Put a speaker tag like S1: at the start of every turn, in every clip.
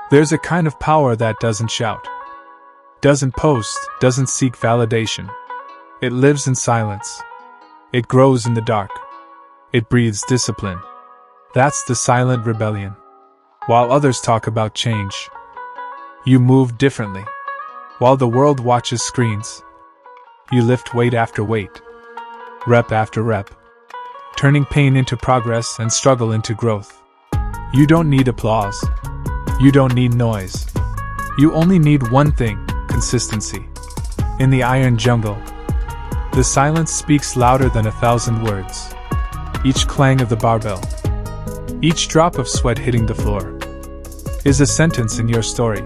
S1: There's a kind of power that doesn't shout, doesn't post, doesn't seek validation. It lives in silence. It grows in the dark. It breathes discipline. That's the silent rebellion. While others talk about change, you move differently. While the world watches screens, you lift weight after weight, rep after rep, turning pain into progress and struggle into growth. You don't need applause. You don't need noise. You only need one thing: consistency. In the iron jungle, the silence speaks louder than 1,000 words. Each clang of the barbell, each drop of sweat hitting the floor, is a sentence in your story.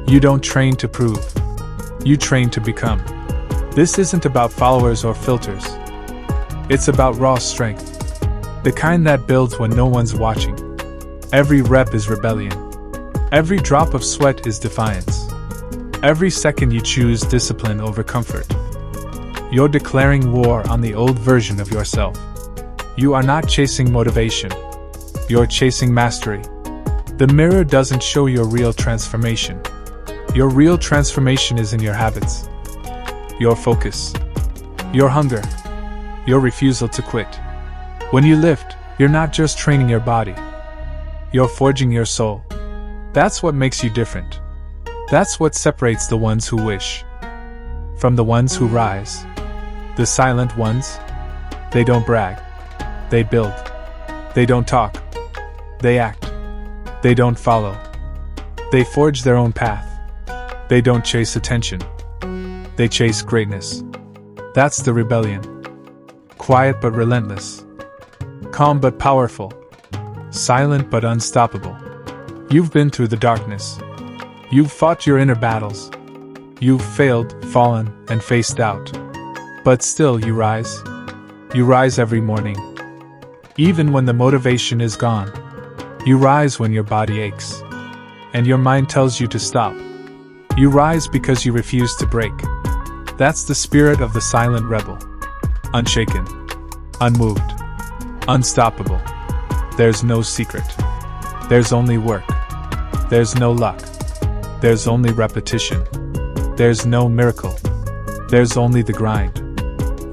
S1: You don't train to prove. You train to become. This isn't about followers or filters. It's about raw strength. The kind that builds when no one's watching. Every rep is rebellion. Every drop of sweat is defiance. Every second you choose discipline over comfort, you're declaring war on the old version of yourself. You are not chasing motivation. You're chasing mastery. The mirror doesn't show your real transformation. Your real transformation is in your habits, your focus, your hunger, your refusal to quit. When you lift, you're not just training your body. You're forging your soul. That's what makes you different. That's what separates the ones who wish from the ones who rise. The silent ones, they don't brag. They build. They don't talk. They act. They don't follow. They forge their own path. They don't chase attention. They chase greatness. That's the rebellion. Quiet but relentless. Calm but powerful. Silent but unstoppable. You've been through the darkness. You've fought your inner battles. You've failed, fallen, and faced doubt. But still you rise. You rise every morning. Even when the motivation is gone. You rise when your body aches, and your mind tells you to stop. You rise because you refuse to break. That's the spirit of the silent rebel. Unshaken. Unmoved. Unstoppable. There's no secret. There's only work. There's no luck. There's only repetition. There's no miracle. There's only the grind.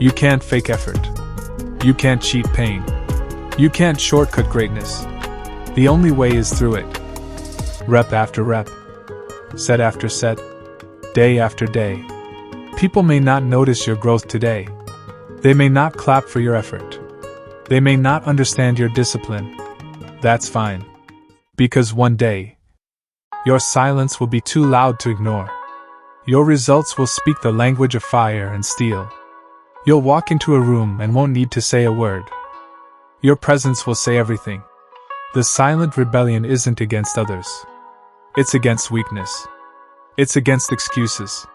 S1: You can't fake effort. You can't cheat pain. You can't shortcut greatness. The only way is through it. Rep after rep. Set after set. Day after day. People may not notice your growth today. They may not clap for your effort. They may not understand your discipline. That's fine. Because one day, your silence will be too loud to ignore. Your results will speak the language of fire and steel. You'll walk into a room and won't need to say a word. Your presence will say everything. The silent rebellion isn't against others. It's against weakness. It's against excuses.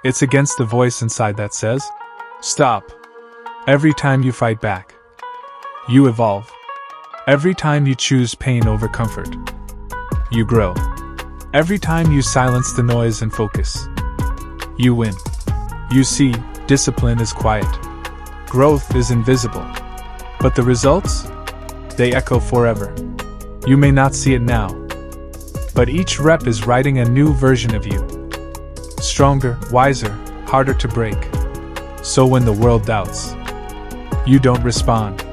S1: It's against the voice inside that says, stop. Every time you fight back, you evolve. Every time you choose pain over comfort, you grow. Every time you silence the noise and focus, you win. You see, discipline is quiet. Growth is invisible. But the results? They echo forever. You may not see it now, but each rep is writing a new version of you. Stronger, wiser, harder to break. So when the world doubts, you don't respond.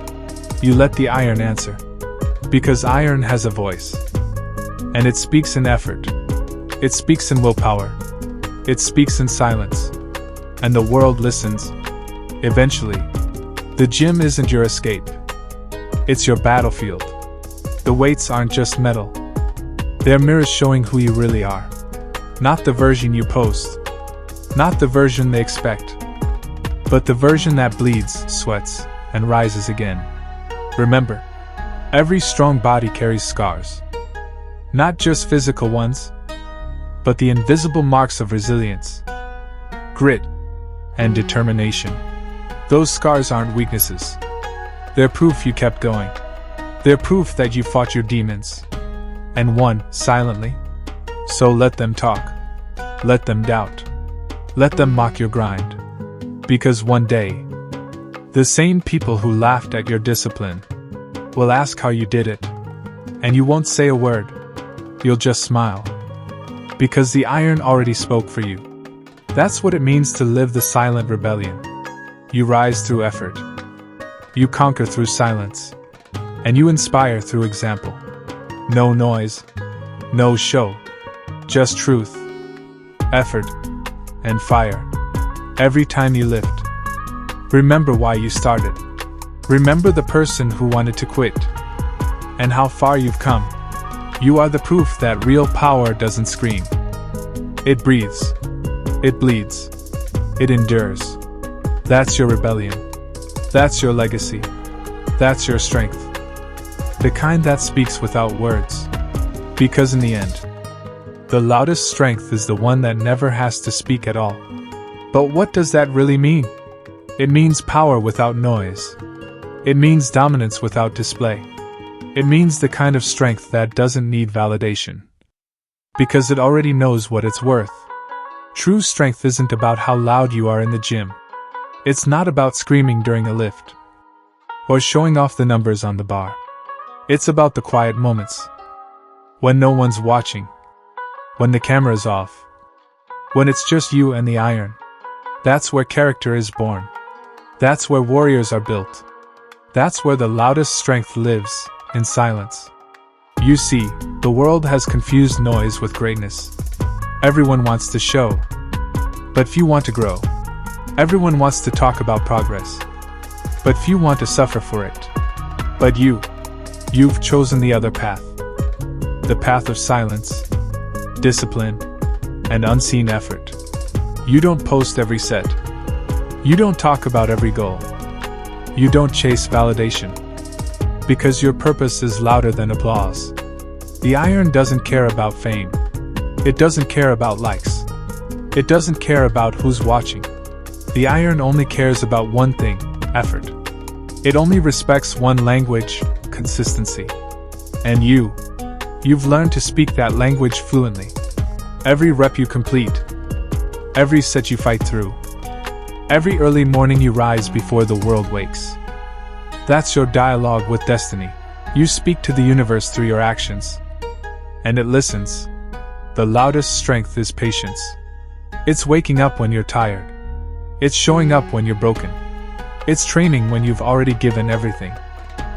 S1: You let the iron answer. Because iron has a voice. And it speaks in effort. It speaks in willpower. It speaks in silence. And the world listens. Eventually, the gym isn't your escape. It's your battlefield. The weights aren't just metal. They're mirrors showing who you really are. Not the version you post. Not the version they expect. But the version that bleeds, sweats, and rises again. Remember, every strong body carries scars. Not just physical ones, but the invisible marks of resilience, grit, and determination. Those scars aren't weaknesses. They're proof you kept going. They're proof that you fought your demons, and won silently. So let them talk. Let them doubt. Let them mock your grind. Because one day, the same people who laughed at your discipline will ask how you did it, and you won't say a word. you'll just smile. Because the iron already spoke for you. That's what it means to live the silent rebellion. You rise through effort. You conquer through silence. And you inspire through example. No noise. No show. Just truth. Effort. And fire. Every time you lift. Remember why you started. Remember the person who wanted to quit. And how far you've come. You are the proof that real power doesn't scream. It breathes. It bleeds. It endures. That's your rebellion. That's your legacy. That's your strength. The kind that speaks without words. Because in the end, the loudest strength is the one that never has to speak at all. But what does that really mean? It means power without noise. It means dominance without display. It means the kind of strength that doesn't need validation. Because it already knows what it's worth. True strength isn't about how loud you are in the gym. It's not about screaming during a lift. Or showing off the numbers on the bar. It's about the quiet moments. When no one's watching. When the camera's off. When it's just you and the iron. That's where character is born. That's where warriors are built. That's where the loudest strength lives. In silence. You see, the world has confused noise with greatness. Everyone wants to show. But few want to grow. Everyone wants to talk about progress. But few want to suffer for it. But you've chosen the other path. The path of silence, discipline, and unseen effort. You don't post every set. You don't talk about every goal. You don't chase validation. Because your purpose is louder than applause. The iron doesn't care about fame. It doesn't care about likes. It doesn't care about who's watching. The iron only cares about one thing, effort. It only respects one language, consistency. And you've learned to speak that language fluently. Every rep you complete. Every set you fight through. Every early morning you rise before the world wakes. That's your dialogue with destiny. You speak to the universe through your actions. And it listens. The loudest strength is patience. It's waking up when you're tired. It's showing up when you're broken. It's training when you've already given everything.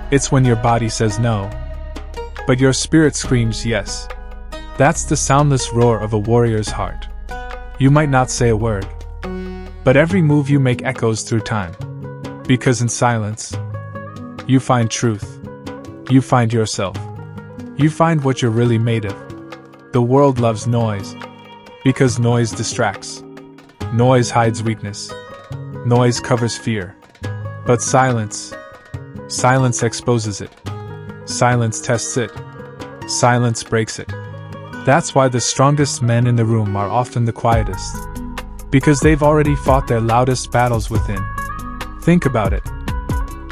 S1: It's when your body says no. But your spirit screams yes. That's the soundless roar of a warrior's heart. You might not say a word. But every move you make echoes through time. Because in silence, you find truth. You find yourself. You find what you're really made of. The world loves noise. Because noise distracts. Noise hides weakness. Noise covers fear. But silence exposes it. Silence tests it. Silence breaks it. That's why the strongest men in the room are often the quietest. Because they've already fought their loudest battles within. Think about it.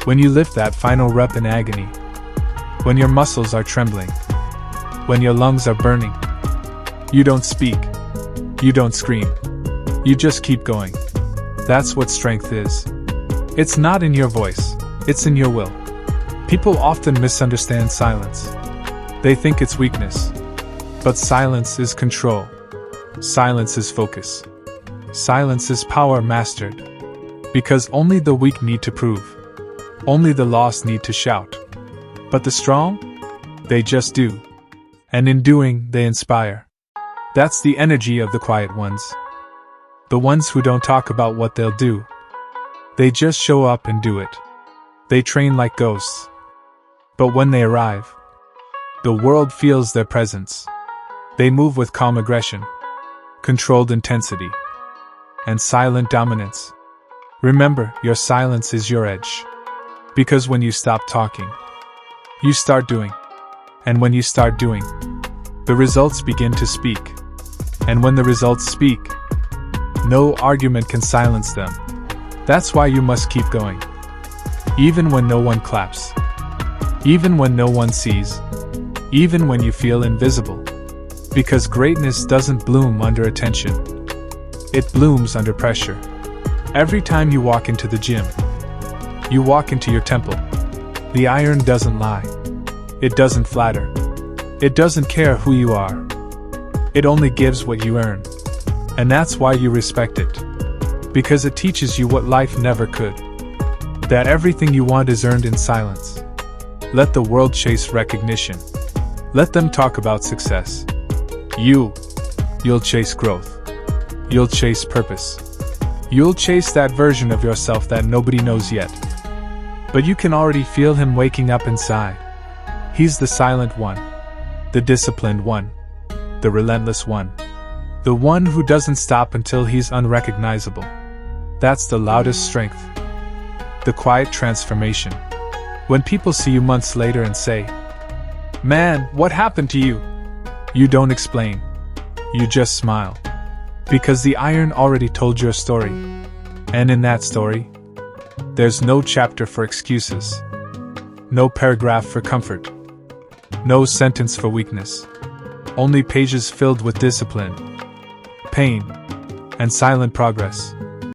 S1: When you lift that final rep in agony. When your muscles are trembling. When your lungs are burning. You don't speak. You don't scream. You just keep going. That's what strength is. It's not in your voice. It's in your will. People often misunderstand silence. They think it's weakness. But silence is control. Silence is focus. Silence is power mastered. Because only the weak need to prove. Only the lost need to shout. But the strong? They just do. And in doing, they inspire. That's the energy of the quiet ones. The ones who don't talk about what they'll do. They just show up and do it. They train like ghosts. But when they arrive, the world feels their presence. They move with calm aggression, controlled intensity, and silent dominance. Remember, your silence is your edge. Because when you stop talking, you start doing. And when you start doing, the results begin to speak. And when the results speak, no argument can silence them. That's why you must keep going. Even when no one claps. Even when no one sees. Even when you feel invisible. Because greatness doesn't bloom under attention. It blooms under pressure. Every time you walk into the gym, you walk into your temple. The iron doesn't lie. It doesn't flatter. It doesn't care who you are. It only gives what you earn. And that's why you respect it. Because it teaches you what life never could. That everything you want is earned in silence. Let the world chase recognition. Let them talk about success. You'll chase growth. You'll chase purpose. You'll chase that version of yourself that nobody knows yet. But you can already feel him waking up inside. He's the silent one. The disciplined one. The relentless one. The one who doesn't stop until he's unrecognizable. That's the loudest strength. The quiet transformation. When people see you months later and say, "Man, what happened to you?" You don't explain. You just smile. Because the iron already told your story. And in that story, there's no chapter for excuses. No paragraph for comfort. No sentence for weakness. Only pages filled with discipline, pain, and silent progress.